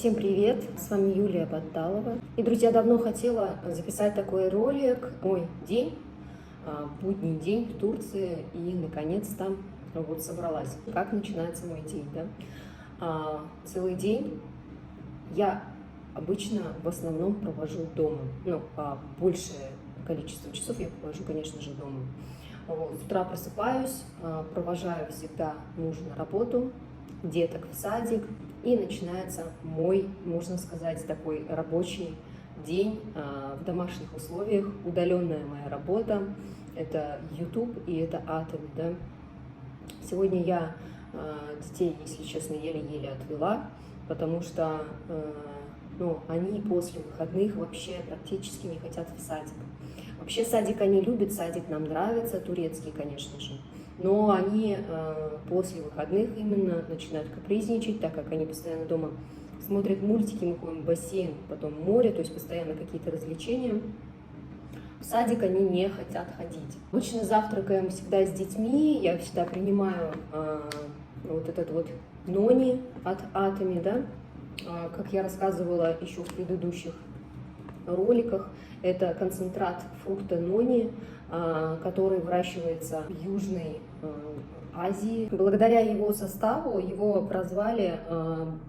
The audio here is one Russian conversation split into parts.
Всем привет! С вами Юлия Баталова. И, друзья, давно хотела записать такой ролик. Мой день, будний день в Турции. И, наконец-то, вот собралась. Как начинается мой день, да? Целый день я обычно в основном провожу дома. Ну, большее количество часов я провожу, конечно же, дома. Вот. С утра просыпаюсь, провожаю всегда мужа на работу, деток в садик, и начинается мой, можно сказать, такой рабочий день в домашних условиях, удаленная моя работа, это YouTube и это Atomy, да. Сегодня я детей, если честно, еле-еле отвела, потому что они после выходных вообще практически не хотят в садик. Вообще садик они любят, садик нам нравится, турецкий, конечно же. Но они после выходных именно начинают капризничать, так как они постоянно дома смотрят мультики, мы ходим в бассейн, потом море, то есть постоянно какие-то развлечения. В садик они не хотят ходить. Обычно завтракаем всегда с детьми, я всегда принимаю вот этот вот нони от Atomy, да, как я рассказывала еще в предыдущих роликах, это концентрат фрукта нони, который выращивается в Южной Азии. Благодаря его составу его прозвали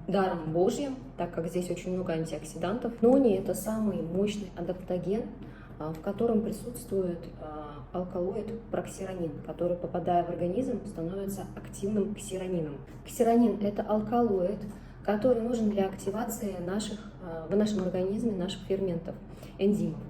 даром Божьим, так как здесь очень много антиоксидантов. Нони – это самый мощный адаптоген, в котором присутствует алкалоид проксиранин, который, попадая в организм, становится активным ксиранином. Ксиранин – это алкалоид, который нужен для активации в нашем организме наших ферментов, энзимов,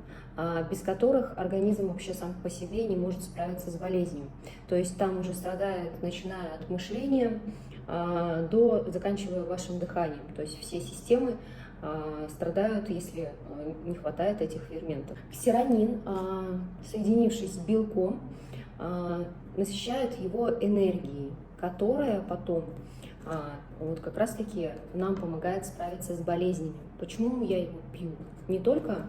без которых организм вообще сам по себе не может справиться с болезнью. То есть там уже страдает, начиная от мышления заканчивая вашим дыханием. То есть все системы страдают, если не хватает этих ферментов. Ксиранин, соединившись с белком, насыщает его энергией, которая потом вот как раз-таки нам помогает справиться с болезнями. Почему я его пью? Не только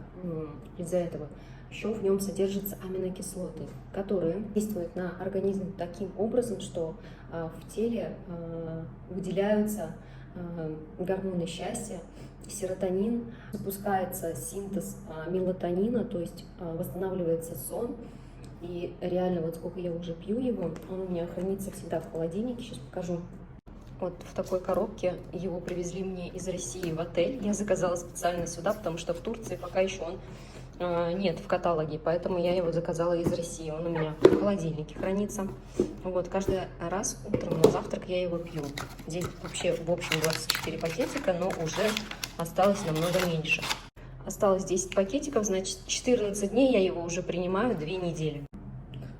из-за этого, еще в нем содержатся аминокислоты, которые действуют на организм таким образом, что в теле выделяются гормоны счастья, серотонин, запускается синтез мелатонина, то есть восстанавливается сон. И реально, вот сколько я уже пью его, он у меня хранится всегда в холодильнике, сейчас покажу. Вот в такой коробке его привезли мне из России в отель. Я заказала специально сюда, потому что в Турции пока еще он нет в каталоге, поэтому я его заказала из России. Он у меня в холодильнике хранится. Вот каждый раз утром на завтрак я его пью. Здесь вообще в общем 24 пакетика, но уже осталось намного меньше. Осталось 10 пакетиков, значит 14 дней я его уже принимаю 2 недели.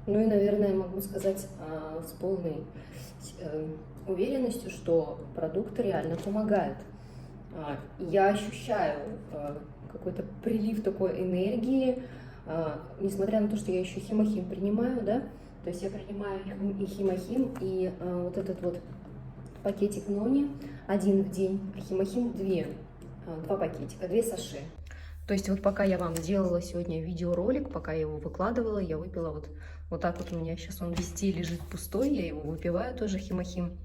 Ну и, наверное, могу сказать с полной уверенностью, что продукт реально помогает. Я ощущаю какой-то прилив такой энергии, несмотря на то, что я еще химохим принимаю, да, то есть я принимаю и химохим, и вот этот вот пакетик нони 1 в день, а химохим 2 пакетика, 2 саше. То есть вот пока я вам делала сегодня видеоролик, пока я его выкладывала, я выпила вот так вот, у меня сейчас он везде лежит пустой, я его выпиваю тоже химохим.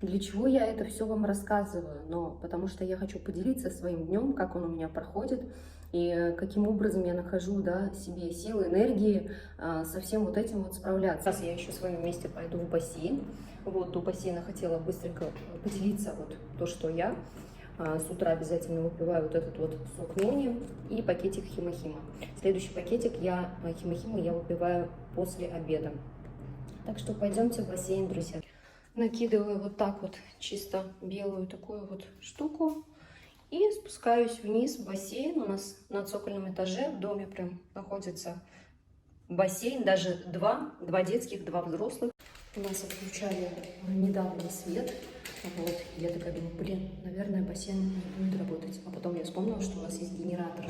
Для чего я это все вам рассказываю? Потому что я хочу поделиться своим днем, как он у меня проходит, и каким образом я нахожу, да, себе силы, энергии со всем вот этим вот справляться. Сейчас я еще с вами вместе пойду в бассейн. Вот до бассейна хотела быстренько поделиться вот то, что я с утра обязательно выпиваю вот этот вот сок нони и пакетик химохима. Следующий пакетик химохима я выпиваю после обеда. Так что пойдемте в бассейн, друзья. Накидываю вот так вот чисто белую такую вот штуку и спускаюсь вниз в бассейн. У нас на цокольном этаже в доме прям находится бассейн, даже два детских, 2 взрослых. У нас отключали недавно свет. Вот, я такая думаю, наверное, бассейн не будет работать. А потом я вспомнила, что у нас есть генератор.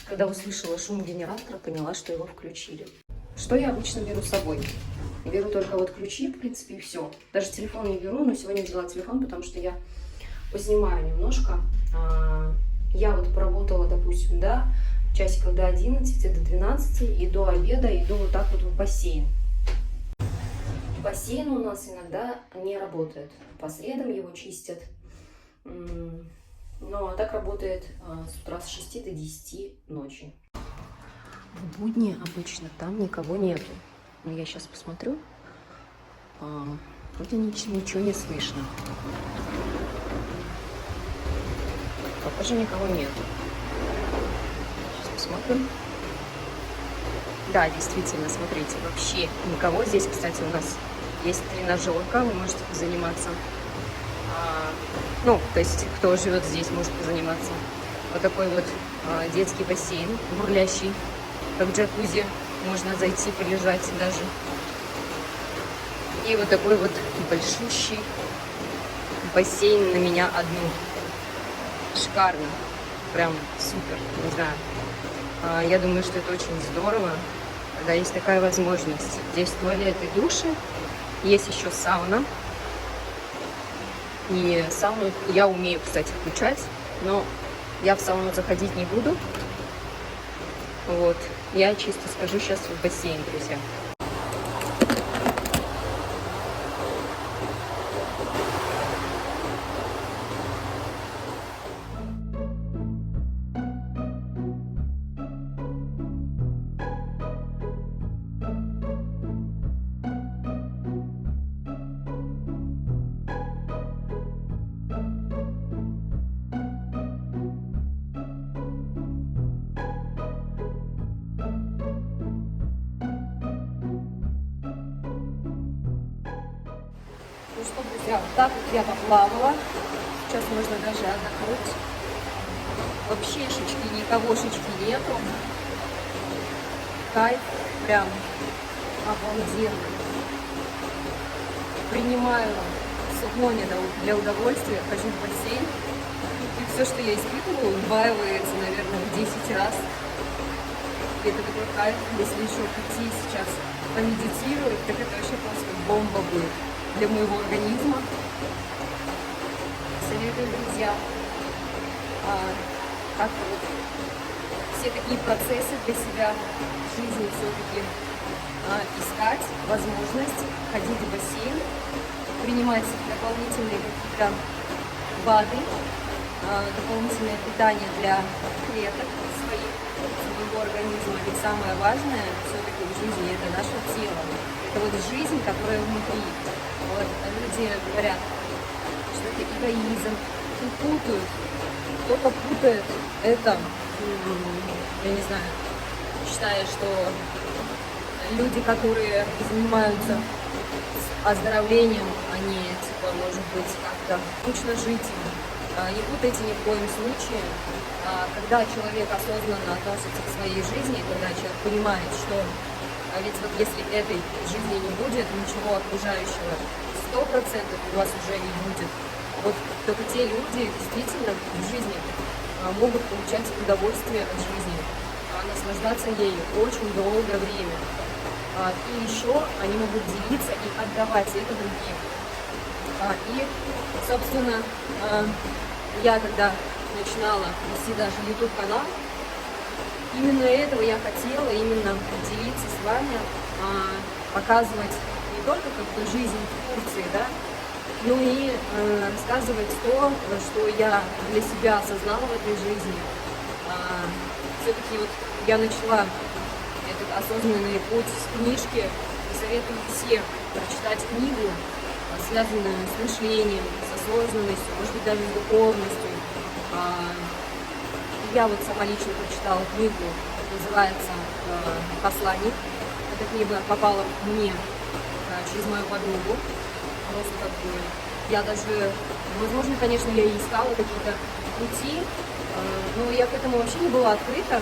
Когда услышала шум генератора, поняла, что его включили. Что я обычно беру с собой? Беру только вот ключи, в принципе, и все. Даже телефон не беру, но сегодня взяла телефон, потому что я поснимаю немножко. Я вот поработала, допустим, да, часиков до 11, до 12, и до обеда иду вот так вот в бассейн. Бассейн у нас иногда не работает. По средам его чистят. Так работает с утра с 6 до 10 ночи. В будни обычно там никого нету. Но я сейчас посмотрю. Вроде ничего не слышно. Похоже, никого нету. Сейчас посмотрим. Да, действительно, смотрите, вообще никого. Здесь, кстати, у нас есть тренажерка, вы можете позаниматься. Ну, то есть, кто живет здесь, может позаниматься. Вот такой вот детский бассейн, бурлящий, как джакузи. Можно зайти, полежать даже. И вот такой вот большущий бассейн на меня одну. Шикарно. Прям супер, не знаю. Я думаю, что это очень здорово, когда есть такая возможность. Здесь туалет и души. Есть еще сауна. И сауну я умею, кстати, включать, но я в сауну заходить не буду. Вот. Я чисто схожу сейчас в бассейн, друзья. Ну что, друзья, вот так вот я поплавала. Сейчас можно даже отдохнуть. Вообще никогошечки нету. Кайф прям обалденный. Принимаю сухони для удовольствия, хожу в бассейн. И все, что я испытываю, удваивается, наверное, в 10 раз. И это такой кайф, если еще прийти сейчас помедитировать, так это вообще просто бомба будет для моего организма. Советую, друзья, как-то вот все такие процессы для себя в жизни все-таки искать возможность ходить в бассейн, принимать дополнительные какие-то БАДы, дополнительное питание для клеток своего организма. Ведь самое важное все-таки в жизни — это наше тело. Это вот жизнь, которая внутри. Вот, люди говорят, что это эгоизм, и путают. Кто-то путает это, я не знаю, считая, что люди, которые занимаются оздоровлением, они, типа, может быть, как-то скучно жить. Не путайте ни в коем случае. Когда человек осознанно относится к своей жизни, когда человек понимает, что ведь вот если этой жизни не будет, ничего окружающего 100% у вас уже не будет. Вот только те люди действительно в жизни могут получать удовольствие от жизни, наслаждаться ею очень долгое время. И еще они могут делиться и отдавать это другим. И, собственно, я когда начинала вести даже YouTube-канал, именно этого я хотела, именно делиться с вами, показывать не только как-то жизнь в Турции, да, но и рассказывать то, что я для себя осознала в этой жизни. Все-таки вот я начала этот осознанный путь с книжки, и советую всем прочитать книгу, связанную с мышлением, с осознанностью, может быть, даже с духовностью. Я вот сама лично прочитала книгу, называется «Посланник». Эта книга попала мне через мою подругу. Просто как бы я даже, возможно, конечно, я и искала какие-то пути, но я к этому вообще не была открыта.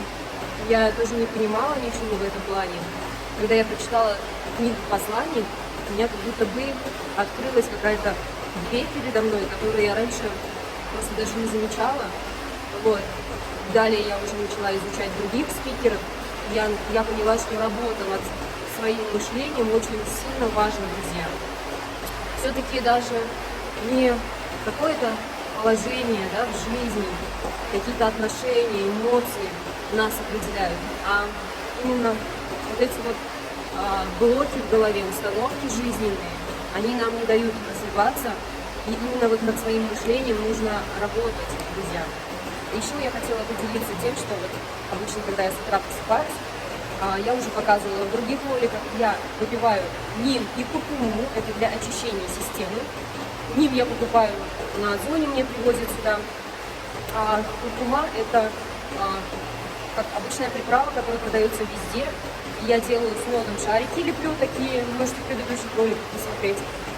Я тоже не понимала ничего в этом плане. Когда я прочитала книгу «Посланник», у меня как будто бы открылась какая-то дверь передо мной, которую я раньше просто даже не замечала. Вот. Далее я уже начала изучать других спикеров. Я поняла, что работа над своим мышлением очень сильно важна, друзья. Все-таки даже не какое-то положение, да, в жизни, какие-то отношения, эмоции нас определяют, а именно вот эти вот блоки в голове, установки жизненные, они нам не дают развиваться И именно вот над своим мышлением нужно работать, друзья. Еще я хотела поделиться тем, что вот обычно, когда я с утра просыпаюсь, я уже показывала в других роликах, я выпиваю ним и куркуму, это для очищения системы. Ним я покупаю на Озоне, мне привозят сюда. А куркума это как обычная приправа, которая продается везде. Я делаю с медом шарики, леплю такие, можете в предыдущих роликах посмотреть.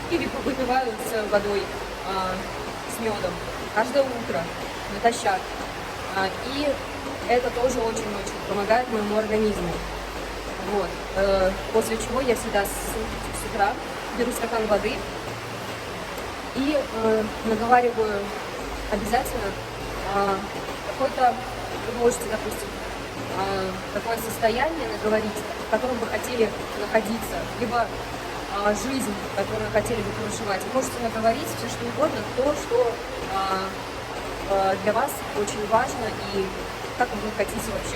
И выпиваю с водой, с медом каждое утро натощак. И это тоже очень-очень помогает моему организму. Вот. После чего я всегда с утра беру стакан воды и наговариваю обязательно какое-то, вы можете, допустим, такое состояние наговорить, в котором вы хотели находиться, либо жизнь, которую хотели бы проживать. Вы можете наговорить все что угодно, то, что для вас очень важно и как вы хотите вообще,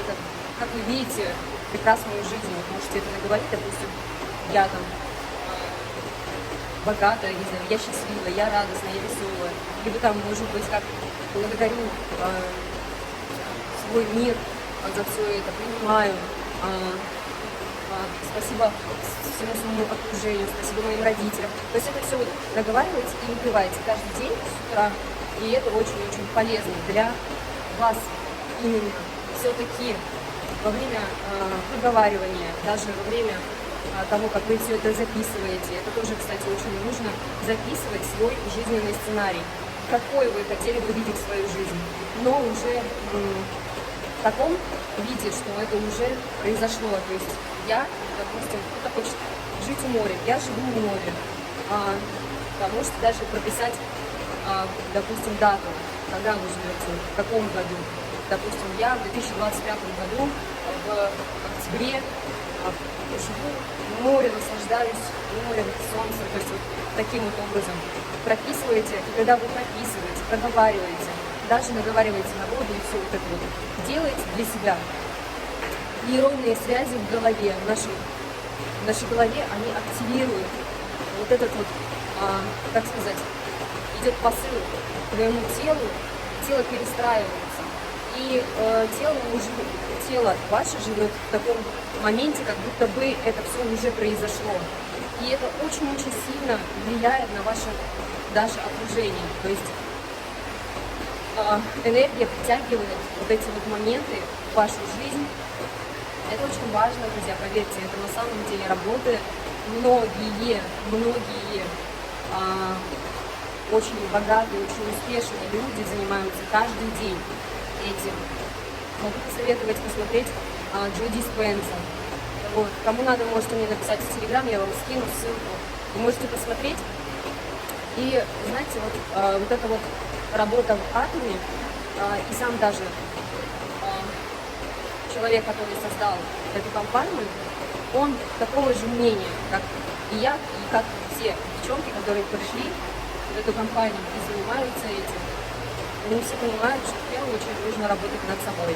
как вы видите прекрасную жизнь. Вы можете это наговорить, допустим, я там богатая, не знаю, я счастливая, я радостная, я веселая. Либо там, может быть, как благодарю свой мир за все это, принимаю. Спасибо всему своему окружению, спасибо моим родителям. То есть это все вот наговариваете и выпиваете каждый день с утра. И это очень-очень полезно для вас именно. Все-таки во время проговаривания, даже во время того, как вы все это записываете, это тоже, кстати, очень нужно записывать свой жизненный сценарий. Какой вы хотели бы видеть свою жизнь, но уже в таком виде, что это уже произошло. То есть я, допустим, кто-то хочет жить у моря, я живу у моря. Да, можете даже прописать, допустим, дату, когда вы живете, в каком году. Допустим, я в 2025 году в октябре живу в море, наслаждаюсь морем, солнцем, то есть вот таким вот образом прописываете, и когда вы прописываете, проговариваете, даже наговариваете на воду и все вот это вот делаете для себя, нейронные связи в голове, в нашей голове, они активируют вот этот вот, как сказать, идет посыл к твоему телу, тело перестраивается, и тело ваше живет в таком моменте, как будто бы это все уже произошло. И это очень-очень сильно влияет на ваше даже окружение. То есть энергия притягивает вот эти вот моменты в вашу жизнь. Это очень важно, друзья, поверьте, это на самом деле работает. Многие очень богатые, очень успешные люди занимаются каждый день этим. Могу посоветовать посмотреть Джо Диспенза. Вот. Кому надо, можете мне написать в Телеграм, я вам скину ссылку. Вы можете посмотреть. И знаете, вот эта вот работа в атоме, и сам даже человек, который создал эту компанию, он такого же мнения, как и я, и как все девчонки, которые пришли в эту компанию и занимаются этим. Они все понимают, что в первую очередь нужно работать над собой.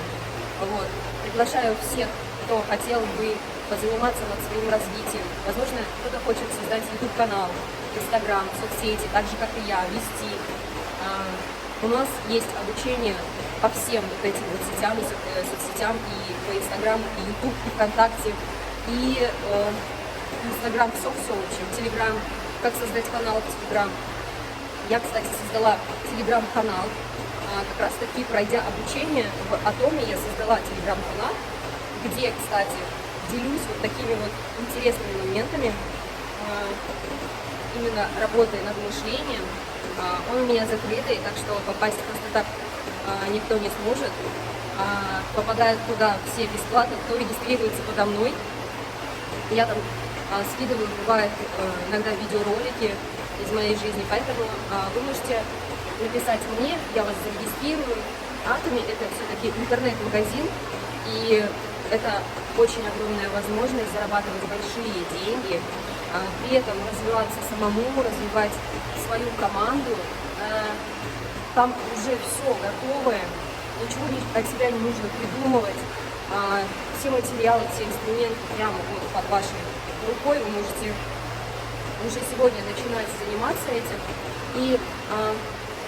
Вот. Приглашаю всех, кто хотел бы позаниматься над своим развитием. Возможно, кто-то хочет создать YouTube-канал, Instagram, соцсети, так же, как и я, вести. У нас есть обучение по всем вот этим вот соцсетям, и по Instagram, и YouTube, и ВКонтакте, и Instagram, все учим, Telegram, как создать канал в Telegram. Я, кстати, создала Telegram-канал, как раз таки, пройдя обучение в Атоме, я создала Telegram-канал, где, кстати, делюсь вот такими вот интересными моментами, именно работая над мышлением. Он у меня закрытый, так что попасть просто так никто не сможет. Попадают туда все бесплатно, кто регистрируется подо мной. Я там скидываю, бывает, иногда видеоролики из моей жизни, поэтому вы можете написать мне, я вас зарегистрирую. Атоми — это все-таки интернет-магазин, и это очень огромная возможность зарабатывать большие деньги, при этом развиваться самому, развивать свою команду. Там уже все готовое, ничего от себя не нужно придумывать. Все материалы, все инструменты прямо вот под вашей рукой, вы можете уже сегодня начинать заниматься этим. И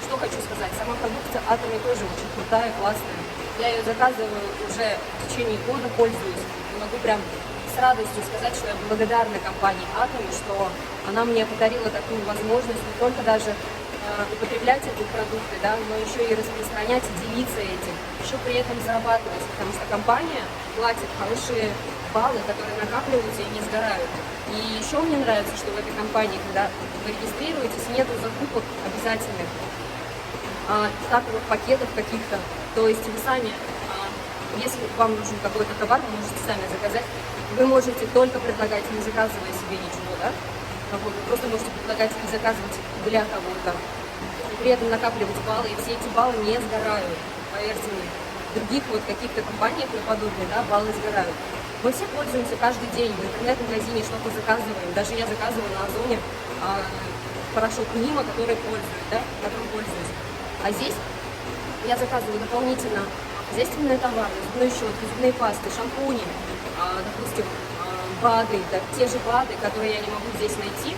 что хочу сказать, сама продукция Atomy тоже очень крутая, классная. Я ее заказываю уже в течение года, пользуюсь. И могу прям с радостью сказать, что я благодарна компании Atomy, что она мне подарила такую возможность не только даже употреблять эти продукты, да, но еще и распространять и делиться этим, еще при этом зарабатывать, потому что компания платит хорошие баллы, которые накапливаются и не сгорают. И еще мне нравится, что в этой компании, когда вы регистрируетесь, нету закупок обязательных, стартовых пакетов каких-то, то есть вы сами, если вам нужен какой-то товар, вы можете сами заказать, вы можете только предлагать, не заказывая себе ничего, да? Вот, вы просто можете предлагать и заказывать для кого-то, и при этом накапливать баллы, и все эти баллы не сгорают, поверьте мне. В других вот каких-то компаниях наподобие, да, баллы сгорают. Мы все пользуемся каждый день, в интернет-магазине что-то заказываем, даже я заказываю на Озоне порошок Нима, который пользуюсь, да, которым пользуюсь. А здесь я заказываю дополнительно хозяйственные товары, зубные щетки, зубные пасты, шампуни, допустим, БАДы, да, те же БАДы, которые я не могу здесь найти,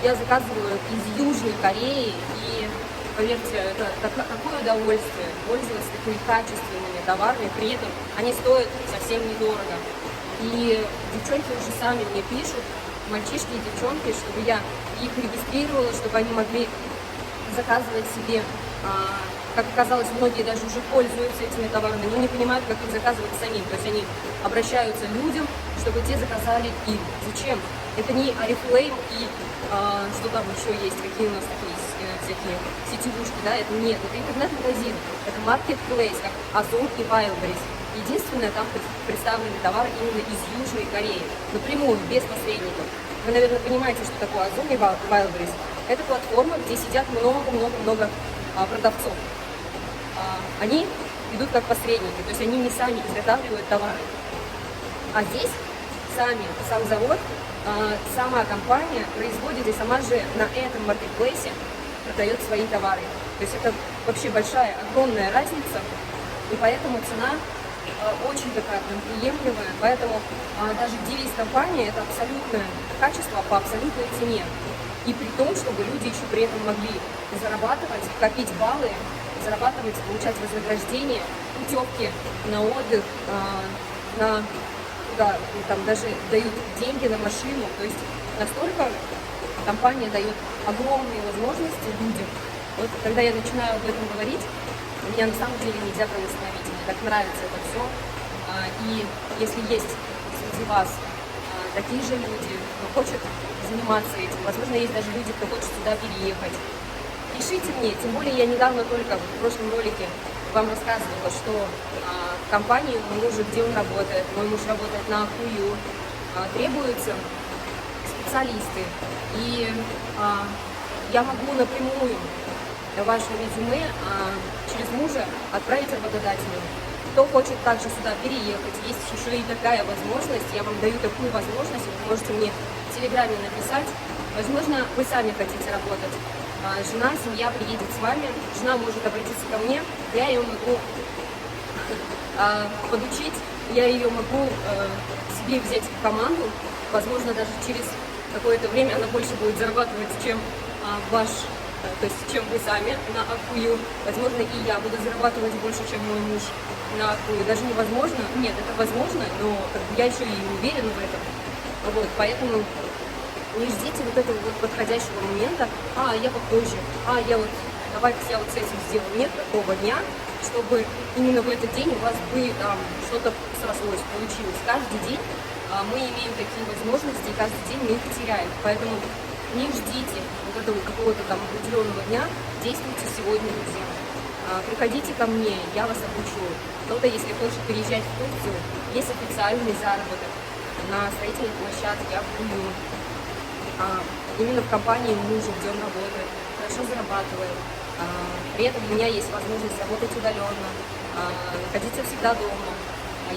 я заказываю из Южной Кореи, и, поверьте, это такое удовольствие пользоваться такими качественными товарами, при этом они стоят совсем недорого. И девчонки уже сами мне пишут, мальчишки и девчонки, чтобы я их регистрировала, чтобы они могли заказывать себе. Как оказалось, многие даже уже пользуются этими товарами, но не понимают, как их заказывать самим. То есть они обращаются к людям, чтобы те заказали им. Зачем? Это не Oriflame и что там еще есть, какие у нас такие всякие сетевушки, да, это нет, это интернет-магазин, это marketplace, как Озон и Wildberries. Единственное, там представлены товары именно из Южной Кореи, напрямую, без посредников. Вы, наверное, понимаете, что такое Озон и Wildberries. Это платформа, где сидят много-много-много продавцов. Они идут как посредники, то есть они не сами изготавливают товары. А здесь сам завод, сама компания производит и сама же на этом маркетплейсе продает свои товары. То есть это вообще большая, огромная разница, и поэтому цена очень такая приемлемая, поэтому даже девиз компании — это абсолютное качество по абсолютной цене. И при том, чтобы люди еще при этом могли зарабатывать, копить баллы, зарабатывать, получать вознаграждение, путевки на отдых, там даже дают деньги на машину. То есть настолько компания дает огромные возможности людям. Вот когда я начинаю об этом говорить, меня на самом деле нельзя было остановить. Мне так нравится это все. И если есть среди вас такие же люди, кто хочет заниматься этим, возможно, есть даже люди, кто хочет сюда переехать, пишите мне. Тем более я недавно только в прошлом ролике вам рассказывала, что в компании у мужа, где он работает, мой муж работает на АКУЮ, требуются специалисты. И я могу напрямую ваше резюме через мужа отправить работодателю. Кто хочет также сюда переехать, есть еще и такая возможность, я вам даю такую возможность, вы можете мне в Телеграме написать. Возможно, вы сами хотите работать. Жена, семья приедет с вами, жена может обратиться ко мне, я ее могу подучить, я ее могу себе взять в команду, возможно, даже через какое-то время она больше будет зарабатывать, чем то есть чем вы сами на АКУЮ. Возможно, и я буду зарабатывать больше, чем мой муж на АКУЮ. Даже невозможно, нет, это возможно, но я еще и не уверена в этом. Вот, поэтому не ждите вот этого вот подходящего момента, я попозже, давайте я вот с этим сделаю. Нет такого дня, чтобы именно в этот день у вас бы там что-то срослось, получилось. Каждый день мы имеем такие возможности, и каждый день мы их теряем. Поэтому не ждите вот этого какого-то там определенного дня, действуйте сегодня, друзья. Приходите ко мне, я вас обучу. Кто-то, если хочет переезжать в Турцию, есть официальный заработок на строительной площадке АКУЮ. Именно в компании мужа, где он работает, хорошо зарабатывает. При этом у меня есть возможность работать удаленно, находиться всегда дома.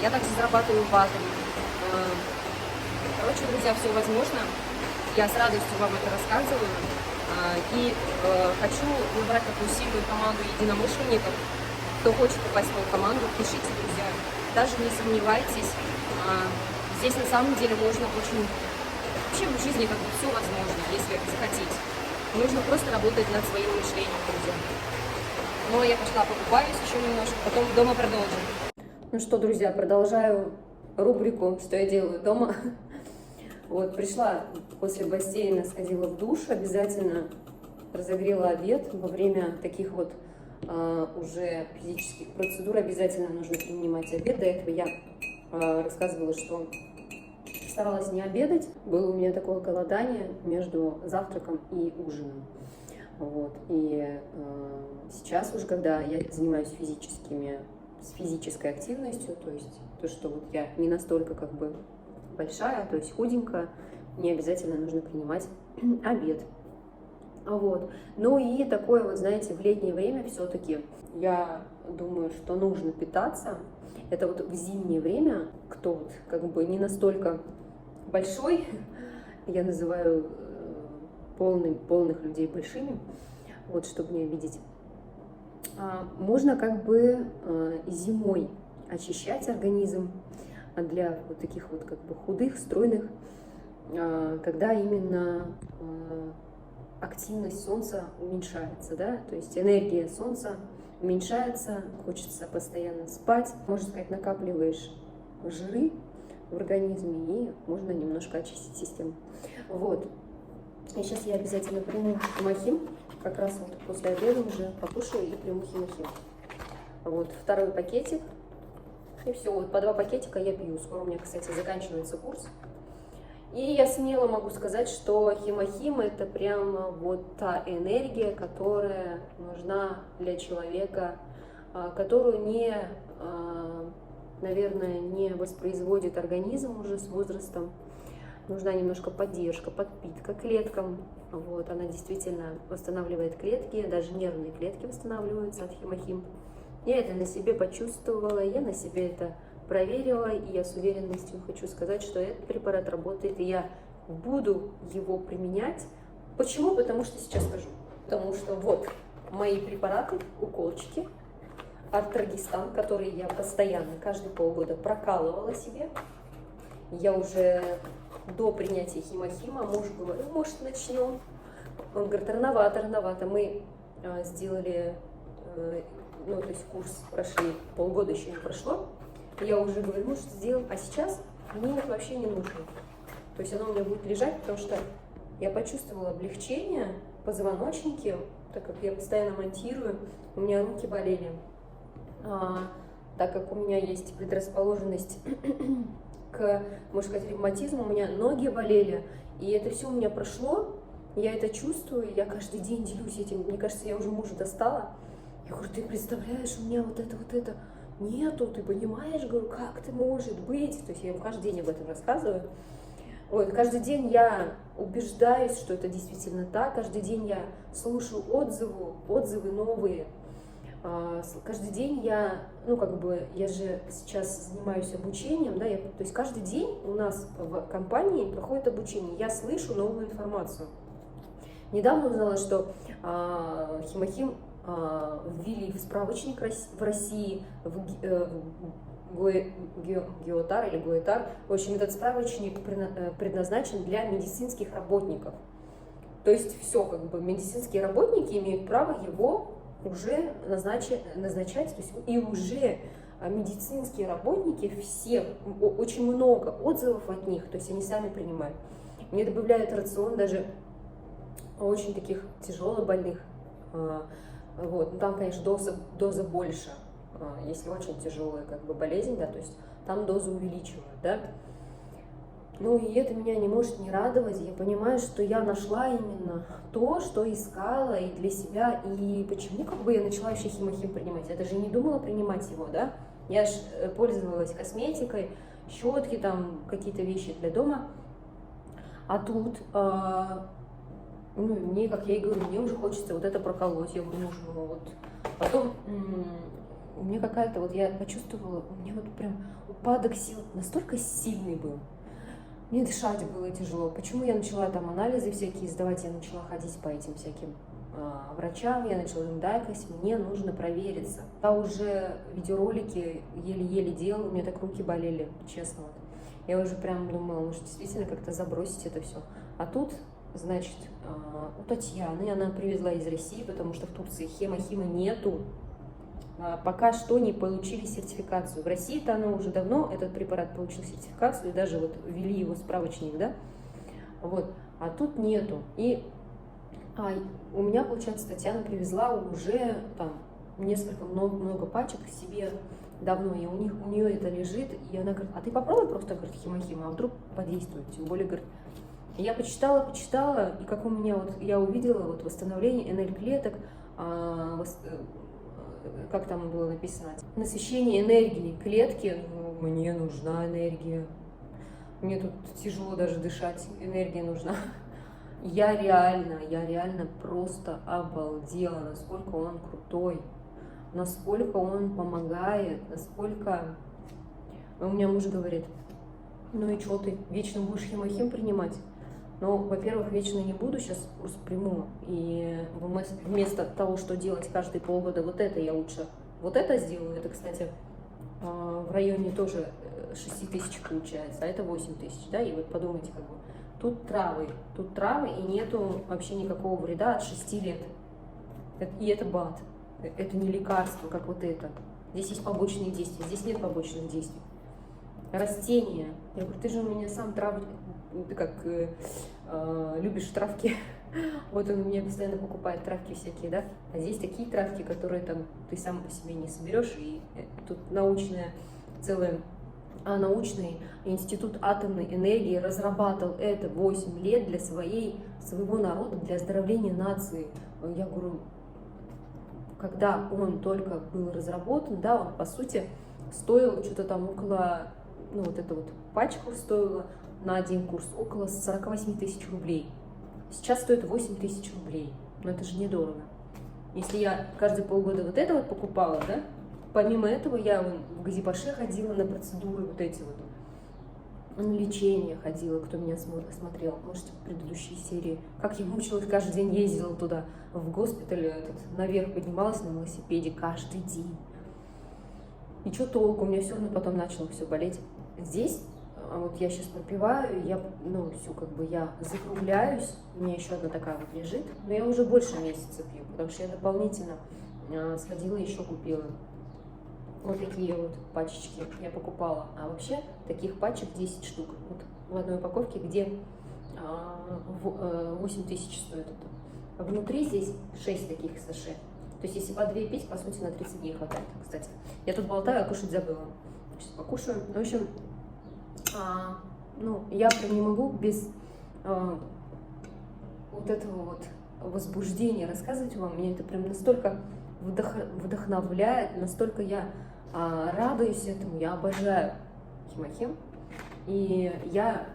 Я также зарабатываю в Атоме. Короче, друзья, все возможно. Я с радостью вам это рассказываю. И хочу набрать такую сильную команду единомышленников. Кто хочет попасть в мою команду, пишите, друзья. Даже не сомневайтесь. Здесь на самом деле можно очень Вообще в жизни как бы все возможно, если захотеть. Нужно просто работать над своим мышлением, друзья. Но я пошла покупаюсь еще немножко, потом дома продолжим. Ну что, друзья, продолжаю рубрику «Что я делаю дома». Вот, пришла после бассейна, сходила в душ, обязательно разогрела обед. Во время таких вот уже физических процедур обязательно нужно принимать обед. До этого я рассказывала, что старалась не обедать. Было у меня такое голодание между завтраком и ужином. Вот. И сейчас уже, когда я занимаюсь физической активностью, то есть то, что вот я не настолько как бы большая, то есть худенькая, не обязательно нужно принимать обед. Вот. Ну и такое вот, знаете, в летнее время все-таки я думаю, что нужно питаться. Это вот в зимнее время, кто вот как бы не настолько большой, я называю полных людей большими, вот, чтобы не обидеть, можно как бы и зимой очищать организм для вот таких вот как бы худых, стройных, когда именно активность солнца уменьшается, да, то есть энергия солнца уменьшается, хочется постоянно спать, можно сказать, накапливаешь жиры в организме, и можно немножко очистить систему. Вот. И сейчас я обязательно приму химохим, как раз вот после обеда уже покушаю и приму химохим. Вот, второй пакетик. И все, вот по 2 пакетика я пью. Скоро у меня, кстати, заканчивается курс. И я смело могу сказать, что химохим — это прямо вот та энергия, которая нужна для человека, которую наверное, не воспроизводит организм уже с возрастом. Нужна немножко поддержка, подпитка клеткам. Вот, она действительно восстанавливает клетки, даже нервные клетки восстанавливаются от химохим. Я это на себе почувствовала, я на себе это проверила, и я с уверенностью хочу сказать, что этот препарат работает, и я буду его применять. Почему? Потому что сейчас скажу. Потому что вот мои препараты, уколчики, Артрагистан, которые я постоянно, каждые полгода прокалывала себе. Я уже до принятия химохима, муж говорил, может, начнем. Он говорит, рановато. Мы сделали, ну, то есть курс прошли, полгода еще не прошло. Я уже говорю, может, сделаем, а сейчас мне это вообще не нужно. То есть оно у меня будет лежать, потому что я почувствовала облегчение в позвоночнике, так как я постоянно монтирую, у меня руки болели. Так как у меня есть предрасположенность к, можно сказать, ревматизму, у меня ноги болели, и это все у меня прошло, я это чувствую, я каждый день делюсь этим, мне кажется, я уже мужа достала. Я говорю, ты представляешь, у меня вот это нету, ты понимаешь, говорю, как ты может быть? То есть я ему каждый день об этом рассказываю. Вот, каждый день я убеждаюсь, что это действительно так, каждый день я слушаю отзывы новые. Каждый день я же сейчас занимаюсь обучением, да, то есть каждый день у нас в компании проходит обучение, я слышу новую информацию. Недавно узнала, что химохим ввели в справочник в России, в Геотар или Гоэтар. В общем, этот справочник предназначен для медицинских работников. То есть все, как бы медицинские работники имеют право его уже назначать, то есть и уже медицинские работники, все, очень много отзывов от них, то есть они сами принимают. Мне добавляют рацион даже очень таких тяжело больных, вот, ну, там, конечно, доза больше, если очень тяжелая как бы болезнь, да, то есть там дозу увеличивают, да. Ну и это меня не может не радовать. Я понимаю, что я нашла именно то, что искала и для себя. И почему как бы я начала еще химохим принимать? Я даже не думала принимать его, да? Я же пользовалась косметикой, щетки, там какие-то вещи для дома. А тут, мне, как я и говорю, мне уже хочется вот это проколоть. Я говорю, нужно вот. Потом у меня какая-то, вот я почувствовала, у меня вот прям упадок сил настолько сильный был. Мне дышать было тяжело. Почему я начала там анализы всякие сдавать, я начала ходить по этим всяким врачам, я начала им дайкать, мне нужно провериться. Я уже видеоролики еле-еле делала, у меня так руки болели, честно. Вот. Я уже прям думала, может, действительно как-то забросить это все. А тут, значит, у Татьяны, она привезла из России, потому что в Турции хема нету. Пока что не получили сертификацию. В России-то она уже давно, этот препарат получил сертификацию, и даже вот ввели его в справочник, да? Вот. А тут нету. И у меня, получается, Татьяна привезла уже там много пачек себе давно, и у нее это лежит, и она говорит, а ты попробуй просто, говорит, химохима, а вдруг подействует, тем более, говорит, я почитала, и как у меня вот, я увидела вот восстановление НЛ-клеток, как там было написано, насыщение энергии клетки, мне нужна энергия, мне тут тяжело даже дышать, энергия нужна. Я реально просто обалдела, насколько он крутой, насколько он помогает, насколько... У меня муж говорит, ну и что ты, вечно будешь химохим принимать? Ну, во-первых, вечно не буду, сейчас курс приму, и вместо того, что делать каждые полгода вот это, я лучше вот это сделаю. Это, кстати, в районе тоже 6 тысяч получается, а это 8 тысяч, да, и вот подумайте, как бы, тут травы, и нету вообще никакого вреда от 6 лет, и это БАД, это не лекарство, как вот это, здесь есть побочные действия, здесь нет побочных действий. Растения, я говорю, ты же у меня сам травы, ты как любишь травки, вот он у меня постоянно покупает травки всякие, да, а здесь такие травки, которые там ты сам по себе не соберешь, и тут научный институт атомной энергии разрабатывал это 8 лет для своего народа, для оздоровления нации. Я говорю, когда он только был разработан, да, он по сути стоил что-то там около, ну вот эта вот пачка стоила на один курс около 48 тысяч рублей. Сейчас стоит 8 тысяч рублей. Но это же недорого. Если я каждые полгода вот это вот покупала, да, помимо этого я в Газипаше ходила на процедуры вот эти вот. На лечение ходила, кто меня смотрел, можете в предыдущей серии. Как я мучилась, каждый день ездила туда, в госпиталь, наверх поднималась на велосипеде каждый день. И что толку, у меня все равно потом начало все болеть. Здесь, вот я сейчас попиваю, я закругляюсь, у меня еще одна такая вот лежит, но я уже больше месяца пью, потому что я дополнительно сходила, еще купила. Вот такие вот пачечки я покупала. А вообще таких пачек 10 штук. Вот в одной упаковке, где 8 тысяч стоит это. Внутри здесь 6 таких саше. То есть если по 2 пить, по сути, на 30 дней хватает. Кстати, я тут болтаю, а кушать забыла. Сейчас покушаю. В общем, я прям не могу без вот этого вот возбуждения рассказывать вам. Меня это прям настолько вдохновляет, настолько я радуюсь этому, я обожаю химохим, и я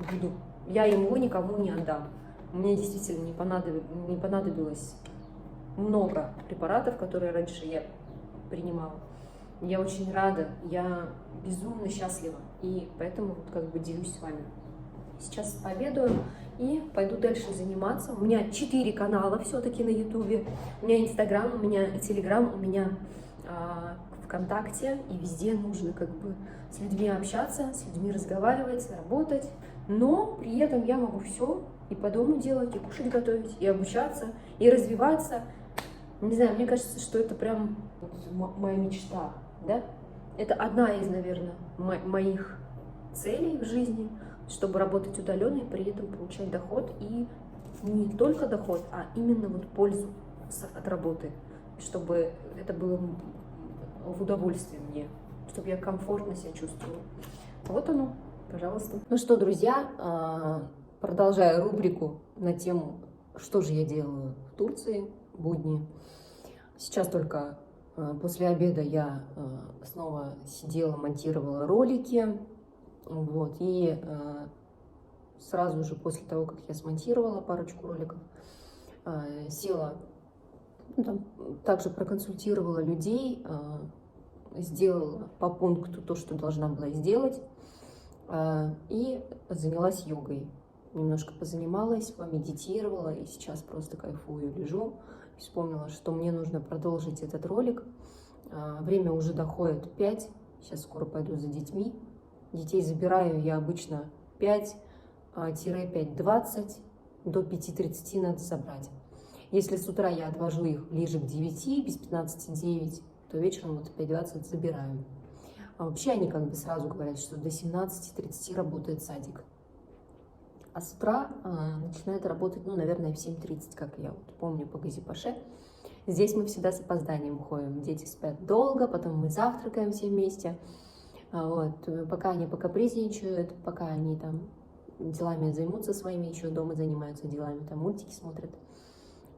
ему никому не отдам. Мне действительно не понадобилось много препаратов, которые раньше я принимала. Я очень рада, я безумно счастлива, и поэтому как бы делюсь с вами. Сейчас пообедаю и пойду дальше заниматься. У меня 4 канала все-таки на ютубе. У меня инстаграм, у меня телеграм, у меня ВКонтакте. И везде нужно как бы с людьми общаться, с людьми разговаривать, работать. Но при этом я могу все и по дому делать, и кушать готовить, и обучаться, и развиваться. Не знаю, мне кажется, что это прям моя мечта, да? Это одна из, наверное, моих целей в жизни, чтобы работать удаленно и при этом получать доход, и не только доход, а именно вот пользу от работы, чтобы это было в удовольствие мне, чтобы я комфортно себя чувствовала. Вот оно, пожалуйста. Ну что, друзья, продолжая рубрику на тему, что же я делаю в Турции, будни. Сейчас только после обеда я снова сидела, монтировала ролики. Вот, и сразу же после того, как я смонтировала парочку роликов, села, также проконсультировала людей, сделала по пункту то, что должна была сделать, и занялась йогой. Немножко позанималась, помедитировала, и сейчас просто кайфую, лежу. Вспомнила, что мне нужно продолжить этот ролик. Время уже доходит 5, сейчас скоро пойду за детьми. Детей забираю я обычно 5-5:20, до 5:30 надо забрать. Если с утра я отвожу их ближе к 9, без 15:09, то вечером вот в 5:20 забираю. А вообще они как бы сразу говорят, что до 17:30 работает садик. А с утра начинает работать, ну, наверное, в 7:30, как я вот помню по Газипаше. Здесь мы всегда с опозданием уходим. Дети спят долго, потом мы завтракаем все вместе. Вот. Пока они покапризничают, пока они там делами займутся своими, еще дома занимаются делами, там мультики смотрят.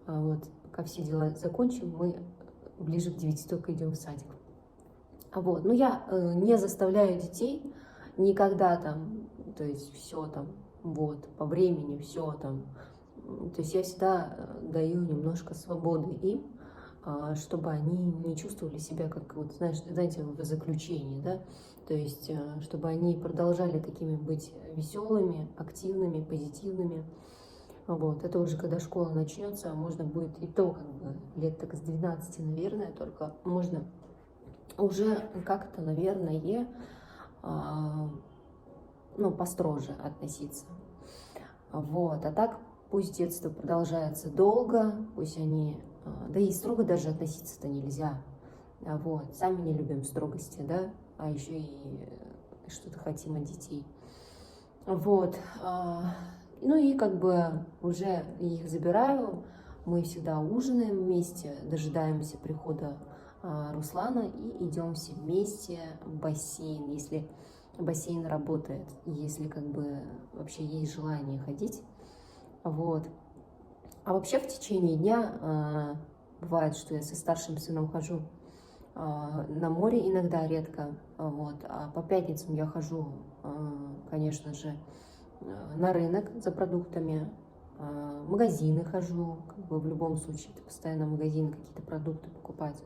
Вот. Пока все дела закончим, мы ближе к 9 только идем в садик. Вот. Но я не заставляю детей никогда там, то есть все там, вот, по времени, все там. То есть я всегда даю немножко свободы им, чтобы они не чувствовали себя как, вот, знаете, в заключении, да, то есть чтобы они продолжали такими быть веселыми, активными, позитивными. Вот, это уже когда школа начнется, можно будет и то, как бы, лет так с 12, наверное, только можно уже как-то, наверное, ну, построже относиться. Вот, а так пусть детство продолжается долго, пусть они, да и строго даже относиться-то нельзя. Вот, сами не любим строгости, да, а еще и что-то хотим от детей. Вот, ну и как бы уже их забираю, мы всегда ужинаем вместе, дожидаемся прихода Руслана и идем все вместе в бассейн, если бассейн работает, если как бы вообще есть желание ходить. Вот. А вообще в течение дня бывает, что я со старшим сыном хожу на море, иногда редко. Вот. А по пятницам я хожу, конечно же, на рынок за продуктами, в магазины хожу, как бы в любом случае, это постоянно в магазин какие-то продукты покупать.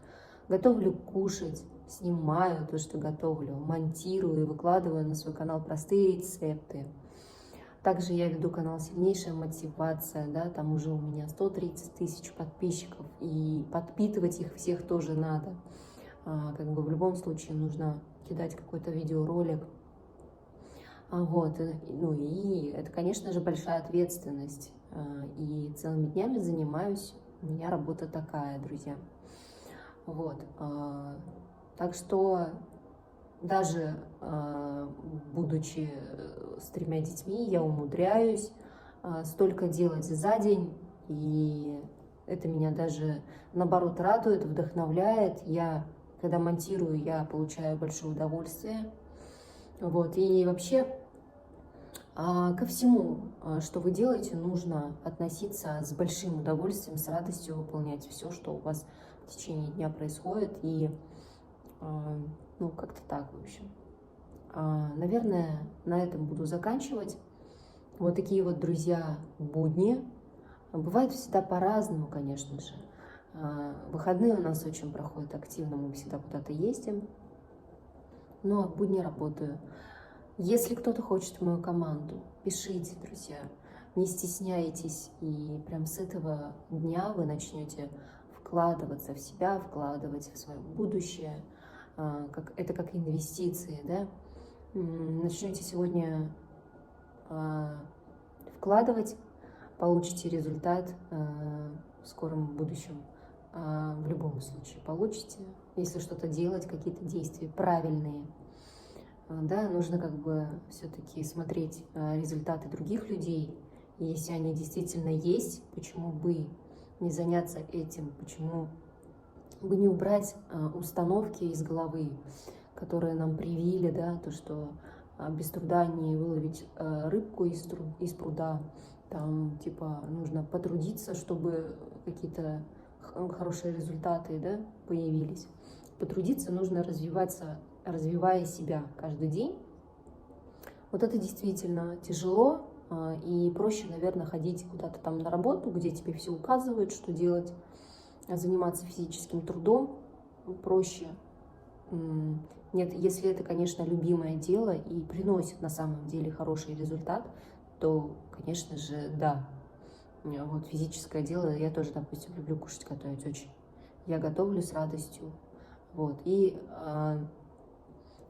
Готовлю кушать, снимаю то, что готовлю, монтирую и выкладываю на свой канал простые рецепты. Также я веду канал «Сильнейшая мотивация», да, там уже у меня 130 тысяч подписчиков, и подпитывать их всех тоже надо. Как бы в любом случае нужно кидать какой-то видеоролик. Вот, ну и это, конечно же, большая ответственность, и целыми днями занимаюсь, у меня работа такая, друзья. Вот, так что даже будучи с 3 детьми, я умудряюсь столько делать за день, и это меня даже, наоборот, радует, вдохновляет. Я, когда монтирую, я получаю большое удовольствие. Вот, и вообще ко всему, что вы делаете, нужно относиться с большим удовольствием, с радостью выполнять все, что у вас в течение дня происходит, и ну, как-то так, в общем. Наверное, на этом буду заканчивать. Вот такие вот, друзья, будни. Бывает всегда по-разному, конечно же. Выходные у нас очень проходят активно, мы всегда куда-то ездим. Но в будни работаю. Если кто-то хочет в мою команду, пишите, друзья. Не стесняйтесь, и прям с этого дня вы начнете вкладываться в себя, вкладывать в свое будущее. Это как инвестиции, да? Начнете сегодня вкладывать, получите результат в скором будущем. В любом случае получите. Если что-то делать, какие-то действия правильные, да, нужно как бы все-таки смотреть результаты других людей. И если они действительно есть, почему бы не заняться этим, почему бы не убрать установки из головы, которые нам привили, да, то, что без труда не выловить рыбку из пруда, там, типа, нужно потрудиться, чтобы какие-то хорошие результаты, да, появились. Потрудиться нужно развиваться, развивая себя каждый день. Вот это действительно тяжело, и проще, наверное, ходить куда-то там на работу, где тебе все указывают, что делать, заниматься физическим трудом проще. Нет, если это, конечно, любимое дело и приносит на самом деле хороший результат, то, конечно же, да. Вот физическое дело, я тоже, допустим, люблю кушать, готовить очень. Я готовлю с радостью. Вот, и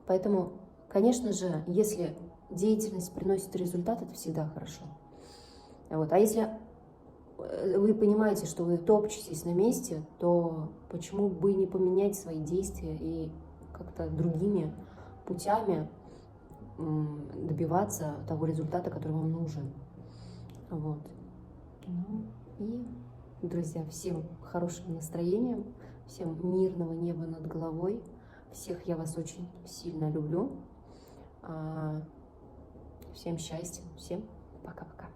поэтому Конечно же, если деятельность приносит результат, это всегда хорошо. Вот. А если вы понимаете, что вы топчетесь на месте, то почему бы не поменять свои действия и как-то другими путями добиваться того результата, который вам нужен. Вот. Ну, и, друзья, всем хорошего настроения, всем мирного неба над головой. Всех я вас очень сильно люблю. Всем счастья, всем пока-пока.